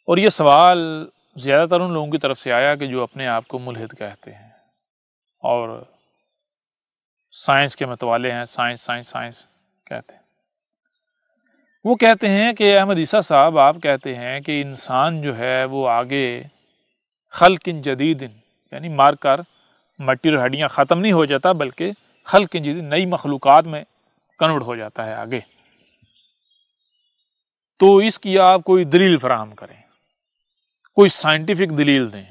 اور یہ سوال زیادہ تر ان لوگوں کی طرف سے آیا کہ جو اپنے آپ کو ملحد کہتے ہیں اور سائنس کے متوالے ہیں، سائنس سائنس سائنس کہتے ہیں۔ وہ کہتے ہیں کہ احمد عیسیٰ صاحب، آپ کہتے ہیں کہ انسان جو ہے وہ آگے خلق جدید، یعنی مار کر مٹی اور ہڈیاں ختم نہیں ہو جاتا، بلکہ خلق جدید، نئی مخلوقات میں کنورٹ ہو جاتا ہے آگے۔ تو اس کی آپ کوئی دلیل فراہم کریں، کوئی سائنٹیفک دلیل دیں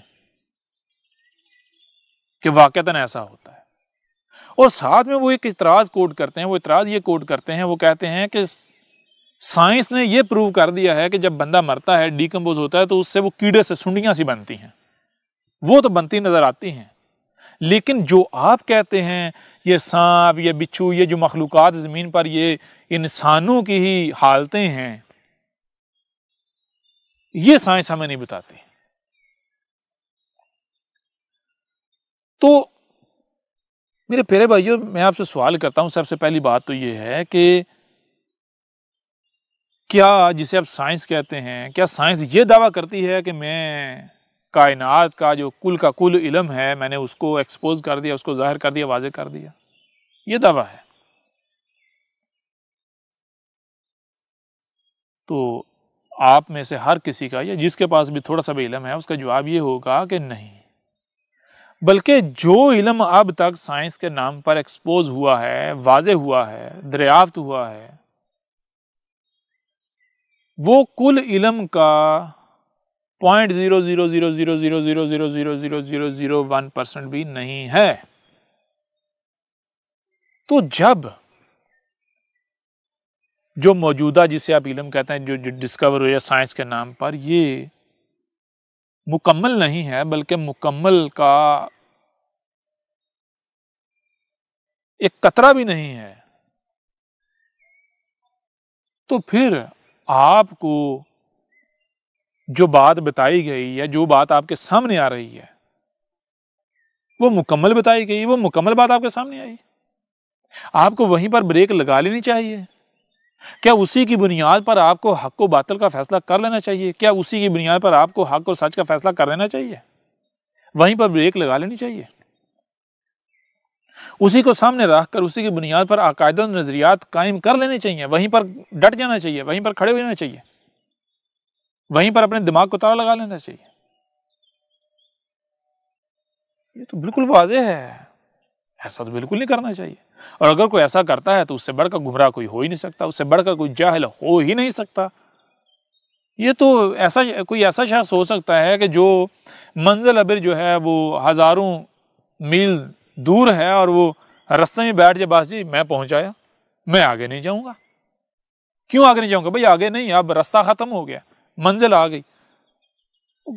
کہ واقعتاً ایسا ہوتا ہے۔ اور ساتھ میں وہ ایک اعتراض کوٹ کرتے ہیں، وہ اعتراض یہ کوٹ کرتے ہیں، وہ کہتے ہیں کہ سائنس نے یہ پروو کر دیا ہے کہ جب بندہ مرتا ہے، ڈیکمپوز ہوتا ہے، تو اس سے وہ کیڑے سے سنڈیاں سی بنتی ہیں، وہ تو بنتی نظر آتی ہیں، لیکن جو آپ کہتے ہیں یہ سانپ، یہ بچھو، یہ جو مخلوقات زمین پر یہ انسانوں کی ہی حالتیں ہیں، یہ سائنس ہمیں نہیں بتاتی۔ تو میرے پیارے بھائیوں، میں آپ سے سوال کرتا ہوں، سب سے پہلی بات تو یہ ہے کہ کیا جسے آپ سائنس کہتے ہیں، کیا سائنس یہ دعویٰ کرتی ہے کہ میں کائنات کا جو کل کا کل علم ہے، میں نے اس کو ایکسپوز کر دیا، اس کو ظاہر کر دیا، واضح کر دیا؟ یہ دعویٰ ہے؟ تو آپ میں سے ہر کسی کا، یا جس کے پاس بھی تھوڑا سا بھی علم ہے، اس کا جواب یہ ہوگا کہ نہیں، بلکہ جو علم اب تک سائنس کے نام پر ایکسپوز ہوا ہے، واضح ہوا ہے، دریافت ہوا ہے، وہ کل علم کا 0.00000000001% بھی نہیں ہے۔ تو جب جو موجودہ، جسے آپ علم کہتے ہیں، جو ڈسکور ہوا سائنس کے نام پر، یہ مکمل نہیں ہے، بلکہ مکمل کا ایک قطرہ بھی نہیں ہے، تو پھر آپ کو جو بات بتائی گئی یا جو بات آپ کے سامنے آ رہی ہے وہ مکمل بتائی گئی، وہ مکمل بات آپ کے سامنے آئی، آپ کو وہیں پر بریک لگا لینی چاہیے؟ کیا اسی کی بنیاد پر آپ کو حق و باطل کا فیصلہ کر لینا چاہیے؟ کیا اسی کی بنیاد پر آپ کو حق اور سچ کا فیصلہ کر لینا چاہیے؟ وہیں پر بریک لگا لینی چاہیے؟ اسی کو سامنے رکھ کر اسی کی بنیاد پر عقائد و نظریات قائم کر لینے چاہیے، وہیں پر ڈٹ جانا چاہیے، وہیں پر کھڑے ہو جانا چاہیے، وہیں پر اپنے دماغ کو تالا لگا لینا چاہیے؟ یہ تو بالکل واضح ہے، ایسا تو بالکل نہیں کرنا چاہیے۔ اور اگر کوئی ایسا کرتا ہے تو اس سے بڑھ کر گمراہ کوئی ہو ہی نہیں سکتا، اس سے بڑھ کر کوئی جاہل ہو ہی نہیں سکتا۔ یہ تو کوئی ایسا شخص ہو سکتا ہے کہ جو منزل ابر جو ہے وہ ہزاروں میل دور ہے، اور وہ رستے میں بیٹھ جائے، بس جی میں پہنچ آیا، میں آگے نہیں جاؤں گا۔ کیوں آگے نہیں جاؤں گا؟ بھائی آگے نہیں، اب راستہ ختم ہو گیا، منزل آ گئی۔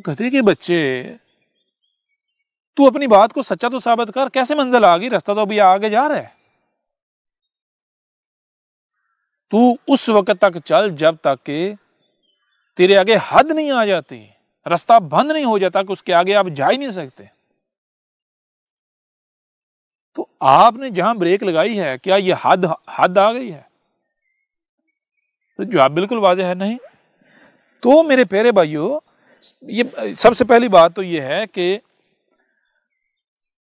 گدھے کے بچے، تو اپنی بات کو سچا تو ثابت کر، کیسے منزل آ گئی؟ راستہ تو ابھی آگے جا رہا ہے۔ تو اس وقت تک چل جب تک کہ تیرے آگے حد نہیں آ جاتی، راستہ بند نہیں ہو جاتا کہ اس کے آگے آپ جا ہی نہیں سکتے۔ تو آپ نے جہاں بریک لگائی ہے، کیا یہ حد آ گئی ہے؟ تو جواب بالکل واضح ہے، نہیں۔ تو میرے پیارے بھائیوں، یہ سب سے پہلی بات تو یہ ہے کہ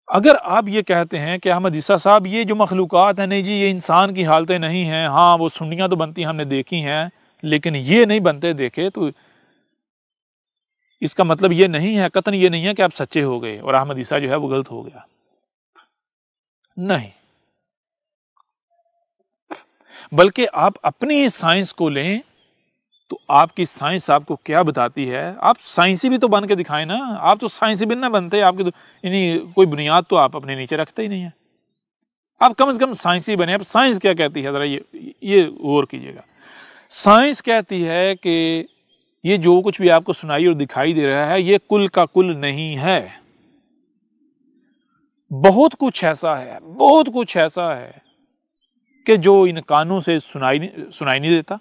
اگر آپ یہ کہتے ہیں کہ احمد عیسیٰ صاحب یہ جو مخلوقات ہیں، نہیں جی یہ انسان کی حالتیں نہیں ہیں، ہاں وہ سنڈیاں تو بنتی ہم نے دیکھی ہیں لیکن یہ نہیں بنتے دیکھے، تو اس کا مطلب یہ نہیں ہے، قطعاً یہ نہیں ہے کہ آپ سچے ہو گئے اور احمد عیسیٰ جو ہے وہ غلط ہو گیا، نہیں۔ بلکہ آپ اپنی سائنس کو لیں تو آپ کی سائنس آپ کو کیا بتاتی ہے، آپ سائنسی بھی تو بن کے دکھائیں نا۔ آپ تو سائنسی بھی نہ بنتے، آپ کی تو یعنی کوئی بنیاد تو آپ اپنے نیچے رکھتے ہی نہیں ہیں۔ آپ کم از کم سائنسی بنے۔ اب سائنس کیا کہتی ہے، ذرا یہ غور کیجیے گا۔ سائنس کہتی ہے کہ یہ جو کچھ بھی آپ کو سنائی اور دکھائی دے رہا ہے، یہ کل کا کل نہیں ہے۔ بہت کچھ ایسا ہے، بہت کچھ ایسا ہے کہ جو ان کانوں سے سنائی نہیں دیتا،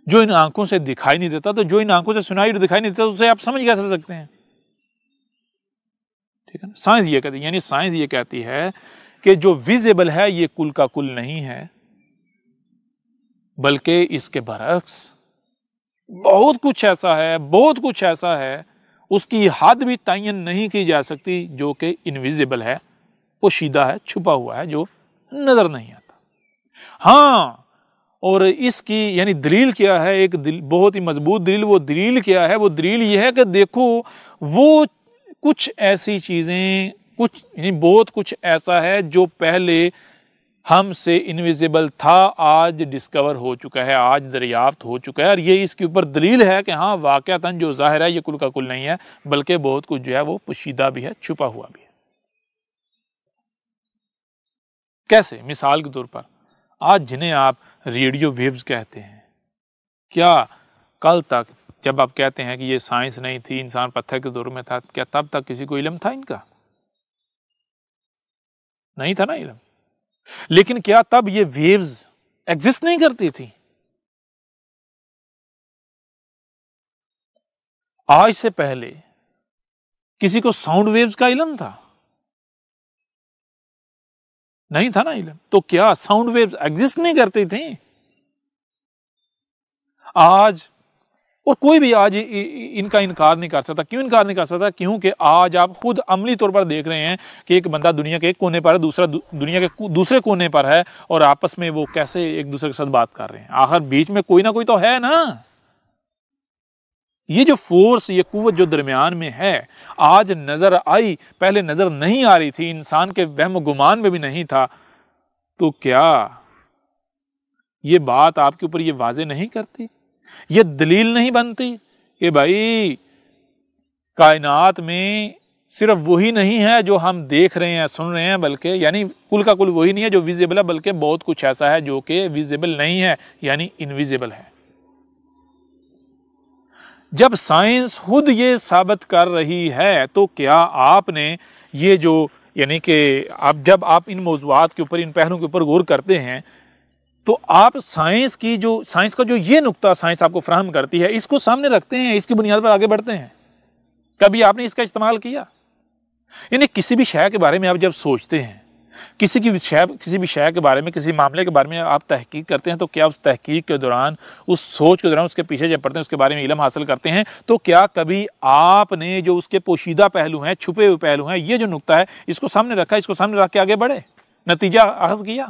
جو ان آنکھوں سے دکھائی نہیں دیتا۔ تو جو ان آنکھوں سے سنائی اور دکھائی نہیں دیتا، اسے آپ سمجھ کیسے سکتے ہیں؟ ٹھیک ہے نا؟ سائنس یہ کہتی ہے، یعنی سائنس یہ کہتی ہے کہ جو ویزیبل ہے یہ کل کا کل نہیں ہے، بلکہ اس کے برعکس بہت کچھ ایسا ہے، بہت کچھ ایسا ہے، اس کی حد بھی تعین نہیں کی جا سکتی، جو کہ انویزیبل ہے، پوشیدہ ہے، چھپا ہوا ہے، جو نظر نہیں آتا۔ ہاں، اور اس کی یعنی دلیل کیا ہے؟ ایک بہت ہی مضبوط دلیل، وہ دلیل کیا ہے؟ وہ دلیل یہ ہے کہ دیکھو، وہ کچھ ایسی چیزیں، کچھ یعنی بہت کچھ ایسا ہے جو پہلے ہم سے انویزیبل تھا، آج ڈسکور ہو چکا ہے، آج دریافت ہو چکا ہے، اور یہ اس کے اوپر دلیل ہے کہ ہاں واقعتاً جو ظاہر ہے یہ کل کا کل نہیں ہے، بلکہ بہت کچھ جو ہے وہ پوشیدہ بھی ہے، چھپا ہوا بھی ہے۔ کیسے؟ مثال کے طور پر آج جنہیں آپ ریڈیو ویوز کہتے ہیں، کیا کل تک جب آپ کہتے ہیں کہ یہ سائنس نہیں تھی، انسان پتھر کے دور میں تھا، کیا تب تک کسی کو علم تھا ان کا؟ نہیں تھا نا علم۔ لیکن کیا تب یہ ویوز ایگزسٹ نہیں کرتی تھی؟ آج سے پہلے کسی کو ساؤنڈ ویوز کا علم تھا؟ نہیں تھا نا علم۔ تو کیا ساؤنڈ ویوز ایگزسٹ نہیں کرتی تھیں؟ آج اور کوئی بھی آج ان کا انکار نہیں کر سکتا۔ کیوں انکار نہیں کر سکتا؟ کیونکہ آج آپ خود عملی طور پر دیکھ رہے ہیں کہ ایک بندہ دنیا کے ایک کونے پر ہے، دوسرا دنیا کے دوسرے کونے پر ہے، اور آپس میں وہ کیسے ایک دوسرے کے ساتھ بات کر رہے ہیں۔ آخر بیچ میں کوئی نہ کوئی تو ہے نا۔ یہ جو فورس، یہ قوت جو درمیان میں ہے، آج نظر آئی، پہلے نظر نہیں آ رہی تھی، انسان کے وہم و گمان میں بھی نہیں تھا، تو کیا یہ بات آپ کے اوپر یہ واضح نہیں کرتی؟ یہ دلیل نہیں بنتی کہ بھائی کائنات میں صرف وہی نہیں ہے جو ہم دیکھ رہے ہیں، سن رہے ہیں، بلکہ یعنی کل کا کل وہی نہیں ہے جو ویزیبل ہے، بلکہ بہت کچھ ایسا ہے جو کہ ویزیبل نہیں ہے، یعنی انویزیبل ہے۔ جب سائنس خود یہ ثابت کر رہی ہے تو کیا آپ نے یہ جو یعنی کہ جب آپ ان موضوعات کے اوپر، ان پہلوؤں کے اوپر غور کرتے ہیں تو آپ سائنس کا جو یہ نقطہ سائنس آپ کو فراہم کرتی ہے، اس کو سامنے رکھتے ہیں، اس کی بنیاد پر آگے بڑھتے ہیں۔ کبھی آپ نے اس کا استعمال کیا؟ یعنی کسی بھی شے کے بارے میں آپ جب سوچتے ہیں، کسی بھی شے کے بارے میں، کسی معاملے کے بارے میں آپ تحقیق کرتے ہیں، تو کیا اس تحقیق کے دوران، اس سوچ کے دوران، اس کے پیچھے جب پڑھتے ہیں، اس کے بارے میں علم حاصل کرتے ہیں، تو کیا کبھی آپ نے جو اس کے پوشیدہ پہلو ہیں، چھپے ہوئے پہلو ہیں، یہ جو نقطہ ہے، اس کو سامنے رکھا، اس کو سامنے رکھ کے آگے بڑھے، نتیجہ اخذ کیا؟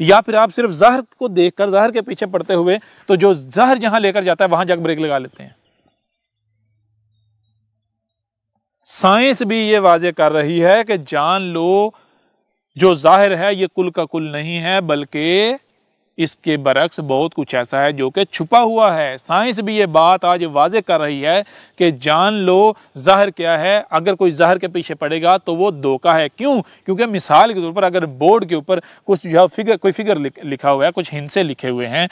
یا پھر آپ صرف ظاہر کو دیکھ کر، ظاہر کے پیچھے پڑتے ہوئے، تو جو ظاہر جہاں لے کر جاتا ہے وہاں جا بریک لگا لیتے ہیں؟ سائنس بھی یہ واضح کر رہی ہے کہ جان لو جو ظاہر ہے یہ کل کا کل نہیں ہے، بلکہ اس کے برعکس بہت کچھ ایسا ہے جو کہ چھپا ہوا ہے۔ سائنس بھی یہ بات آج واضح کر رہی ہے کہ جان لو ظاہر کیا ہے، اگر کوئی ظاہر کے پیچھے پڑے گا تو وہ دھوکہ ہے۔ کیوں؟ کیونکہ مثال کے طور پر اگر بورڈ کے اوپر کچھ کوئی فگر لکھا ہوا ہے، کچھ ہندسے لکھے ہوئے ہیں،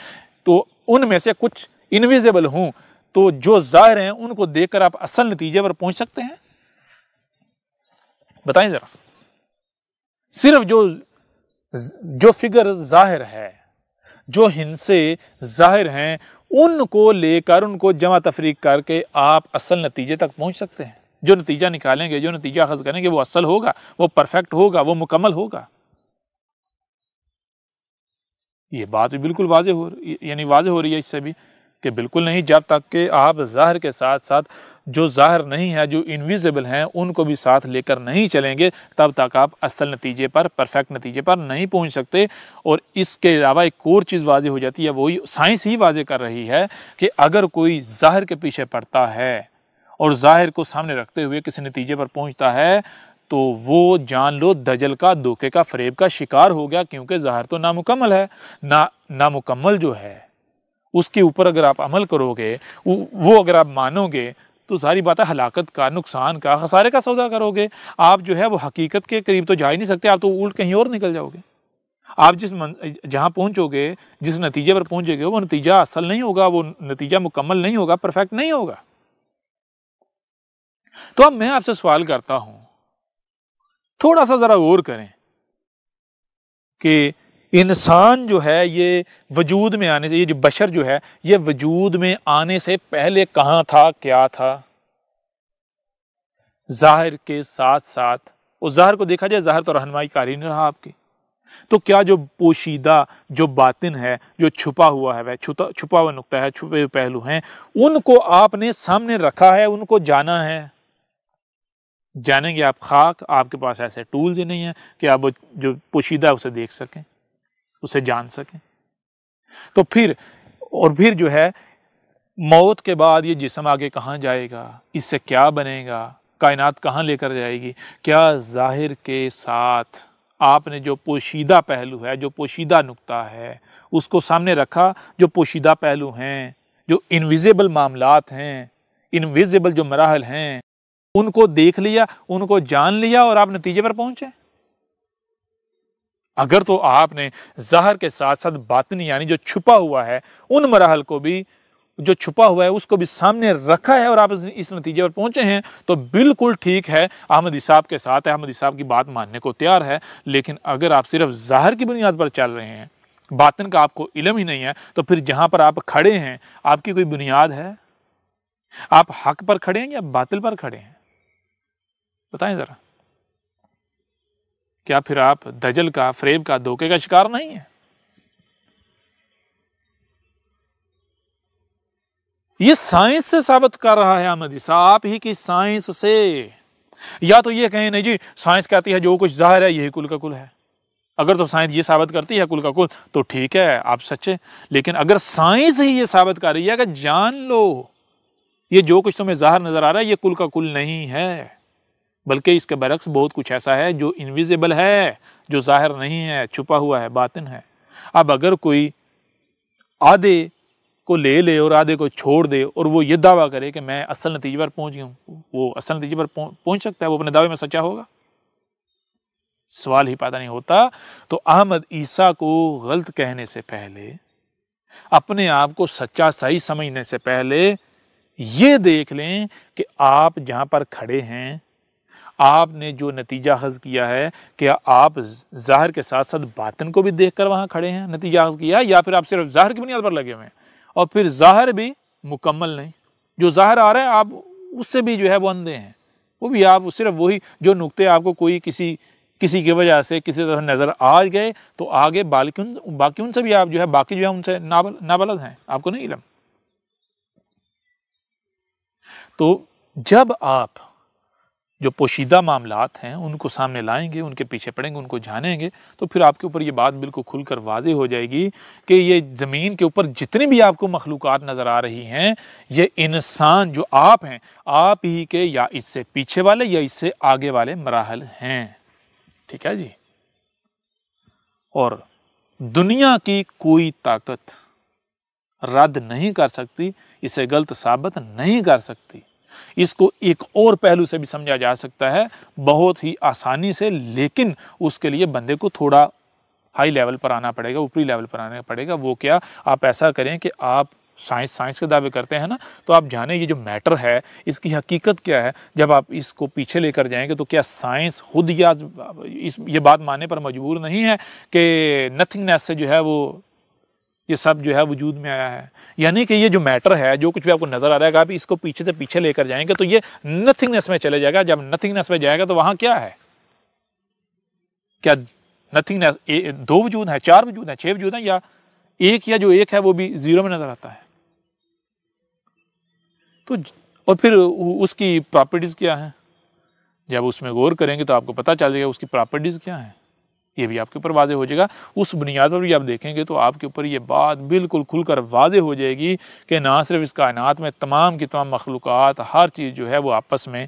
تو ان میں سے کچھ انویزیبل ہوں، تو جو ظاہر ہیں ان کو دیکھ کر آپ اصل نتیجے پر پہنچ سکتے ہیں؟ بتائیں ذرا۔ صرف جو فگر ظاہر ہے، جو ہندسے ظاہر ہیں، ان کو لے کر، ان کو جمع تفریق کر کے آپ اصل نتیجے تک پہنچ سکتے ہیں۔ جو نتیجہ نکالیں گے، جو نتیجہ اخذ کریں گے، وہ اصل ہوگا، وہ پرفیکٹ ہوگا، وہ مکمل ہوگا۔ یہ بات بھی بالکل واضح ہو رہی ہے اس سے بھی کہ بالکل نہیں، جب تک کہ آپ ظاہر کے ساتھ ساتھ جو ظاہر نہیں ہے، جو انویزیبل ہیں، ان کو بھی ساتھ لے کر نہیں چلیں گے، تب تک آپ اصل نتیجے پر، پرفیکٹ نتیجے پر نہیں پہنچ سکتے۔ اور اس کے علاوہ ایک اور چیز واضح ہو جاتی ہے، وہی سائنس ہی واضح کر رہی ہے کہ اگر کوئی ظاہر کے پیچھے پڑتا ہے اور ظاہر کو سامنے رکھتے ہوئے کسی نتیجے پر پہنچتا ہے، تو وہ جان لو دجل کا، دھوکے کا، فریب کا شکار ہو گیا، کیونکہ ظاہر تو نامکمل ہے۔ نامکمل جو ہے اس کے اوپر اگر آپ عمل کرو گے، وہ اگر آپ مانو گے، تو ساری بات ہے ہلاکت کا، نقصان کا، خسارے کا سودا کرو گے۔ آپ جو ہے وہ حقیقت کے قریب تو جا ہی نہیں سکتے، آپ تو الٹ کہیں اور نکل جاؤ گے۔ آپ جہاں پہنچو گے، جس نتیجے پر پہنچے گے، وہ نتیجہ اصل نہیں ہوگا، وہ نتیجہ مکمل نہیں ہوگا، پرفیکٹ نہیں ہوگا۔ تو اب میں آپ سے سوال کرتا ہوں، تھوڑا سا ذرا غور کریں کہ انسان جو ہے یہ وجود میں آنے سے، یہ جو بشر جو ہے یہ وجود میں آنے سے پہلے کہاں تھا، کیا تھا؟ ظاہر کے ساتھ ساتھ، اور ظاہر کو دیکھا جائے، ظاہر تو رہنمائی کاری نہیں رہا آپ کی، تو کیا جو پوشیدہ، جو باطن ہے، جو چھپا ہوا ہے، چھپا ہوا نقطہ ہے، چھپے ہوئے پہلو ہیں، ان کو آپ نے سامنے رکھا ہے، ان کو جانا ہے؟ جانیں گے آپ خاک؟ آپ کے پاس ایسے ٹولز ہی نہیں ہیں کہ آپ جو پوشیدہ اسے دیکھ سکیں، اسے جان سکیں۔ تو پھر جو ہے موت کے بعد یہ جسم آگے کہاں جائے گا، اس سے کیا بنے گا، کائنات کہاں لے کر جائے گی؟ کیا ظاہر کے ساتھ آپ نے جو پوشیدہ پہلو ہے، جو پوشیدہ نقطہ ہے، اس کو سامنے رکھا؟ جو پوشیدہ پہلو ہیں، جو انویزیبل معاملات ہیں، انویزیبل جو مراحل ہیں، ان کو دیکھ لیا، ان کو جان لیا اور آپ نتیجے پر پہنچے؟ اگر تو آپ نے ظاہر کے ساتھ ساتھ باطن یعنی جو چھپا ہوا ہے، ان مراحل کو بھی، جو چھپا ہوا ہے اس کو بھی سامنے رکھا ہے اور آپ اس نتیجے پر پہنچے ہیں، تو بالکل ٹھیک ہے، احمدی صاحب کے ساتھ ہے، احمدی صاحب کی بات ماننے کو تیار ہے۔ لیکن اگر آپ صرف ظاہر کی بنیاد پر چل رہے ہیں، باطن کا آپ کو علم ہی نہیں ہے، تو پھر جہاں پر آپ کھڑے ہیں آپ کی کوئی بنیاد ہے؟ آپ حق پر کھڑے ہیں یا باطل پر کھڑے ہیں؟ بتائیں ذرا، کیا پھر آپ دجل کا، فریب کا، دھوکے کا شکار نہیں ہیں؟ یہ سائنس سے ثابت کر رہا ہے احمدی صاحب، آپ ہی کی سائنس سے۔ یا تو یہ کہیں نہیں جی سائنس کہتی ہے جو کچھ ظاہر ہے یہی کل کا کل ہے، اگر تو سائنس یہ ثابت کرتی ہے کل کا کل تو ٹھیک ہے، آپ سچے۔ لیکن اگر سائنس ہی یہ ثابت کر رہی ہے کہ جان لو یہ جو کچھ تمہیں ظاہر نظر آ رہا ہے یہ کل کا کل نہیں ہے، بلکہ اس کے برعکس بہت کچھ ایسا ہے جو انویزیبل ہے، جو ظاہر نہیں ہے، چھپا ہوا ہے، باطن ہے۔ اب اگر کوئی آدھے کو لے اور آدھے کو چھوڑ دے اور وہ یہ دعویٰ کرے کہ میں اصل نتیجے پر پہنچ گیا ہوں، وہ اصل نتیجے پر پہنچ سکتا ہے؟ وہ اپنے دعوے میں سچا ہوگا؟ سوال ہی پیدا نہیں ہوتا۔ تو احمد عیسیٰ کو غلط کہنے سے پہلے، اپنے آپ کو سچا صحیح سمجھنے سے پہلے یہ دیکھ لیں کہ آپ جہاں پر کھڑے ہیں، آپ نے جو نتیجہ اخذ کیا ہے، کیا آپ ظاہر کے ساتھ ساتھ باطن کو بھی دیکھ کر وہاں کھڑے ہیں، نتیجہ اخذ کیا، یا پھر آپ صرف ظاہر کی بنیاد پر لگے ہوئے ہیں؟ اور پھر ظاہر بھی مکمل نہیں، جو ظاہر آ رہا ہے آپ اس سے بھی جو ہے وہ اندھے ہیں، وہ بھی آپ صرف وہی جو نقطے آپ کو کوئی کسی کی وجہ سے کسی طرح نظر آ گئے تو آگے باقی ان سے بھی آپ جو ہے باقی جو ہے ان سے نابلد ہیں، آپ کو نہیں علم۔ تو جب آپ جو پوشیدہ معاملات ہیں ان کو سامنے لائیں گے، ان کے پیچھے پڑیں گے، ان کو جانیں گے، تو پھر آپ کے اوپر یہ بات بالکل کھل کر واضح ہو جائے گی کہ یہ زمین کے اوپر جتنی بھی آپ کو مخلوقات نظر آ رہی ہیں، یہ انسان جو آپ ہیں، آپ ہی کے یا اس سے پیچھے والے یا اس سے آگے والے مراحل ہیں۔ ٹھیک ہے جی؟ اور دنیا کی کوئی طاقت رد نہیں کر سکتی، اسے غلط ثابت نہیں کر سکتی۔ اس کو ایک اور پہلو سے بھی سمجھا جا سکتا ہے بہت ہی آسانی سے، لیکن اس کے لیے بندے کو تھوڑا ہائی لیول پر آنا پڑے گا، اوپری لیول پر آنا پڑے گا۔ وہ کیا؟ آپ ایسا کریں کہ آپ سائنس کے دعوے کرتے ہیں نا، تو آپ جانیں یہ جو میٹر ہے اس کی حقیقت کیا ہے۔ جب آپ اس کو پیچھے لے کر جائیں گے تو کیا سائنس خود یہ بات ماننے پر مجبور نہیں ہے کہ نتھنگنیس سے جو ہے وہ یہ سب جو ہے وجود میں آیا ہے؟ یعنی کہ یہ جو میٹر ہے، جو کچھ بھی آپ کو نظر آ رہا ہے، آپ اس کو پیچھے سے پیچھے لے کر جائیں گے تو یہ نتھنگنیس میں چلے جائے گا۔ جب نتھنگنیس میں جائے گا تو وہاں کیا ہے؟ کیا نتھنگنیس دو وجود ہیں، چار وجود ہیں، چھ وجود ہیں، یا جو ایک ہے وہ بھی زیرو میں نظر آتا ہے؟ تو اور پھر اس کی پراپرٹیز کیا ہیں؟ جب اس میں غور کریں گے تو آپ کو پتہ چل جائے گا اس کی پراپرٹیز کیا ہیں، یہ بھی آپ کے اوپر واضح ہو جائے گا۔ اس بنیاد پر بھی آپ دیکھیں گے تو آپ کے اوپر یہ بات بالکل کھل کر واضح ہو جائے گی کہ نہ صرف اس کائنات میں تمام کی تمام مخلوقات، ہر چیز جو ہے وہ آپس میں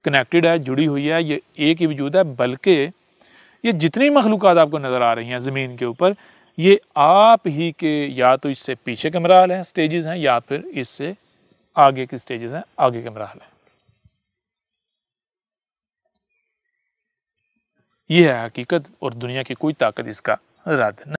کنیکٹڈ ہے، جڑی ہوئی ہے، یہ ایک ہی وجود ہے، بلکہ یہ جتنی مخلوقات آپ کو نظر آ رہی ہیں زمین کے اوپر، یہ آپ ہی کے یا تو اس سے پیچھے کے مراحل ہیں، سٹیجز ہیں، یا پھر اس سے آگے کی سٹیجز ہیں، آگے کے مراحل ہیں۔ یہ ہے حقیقت، اور دنیا کی کوئی طاقت اس کا رد نہیں۔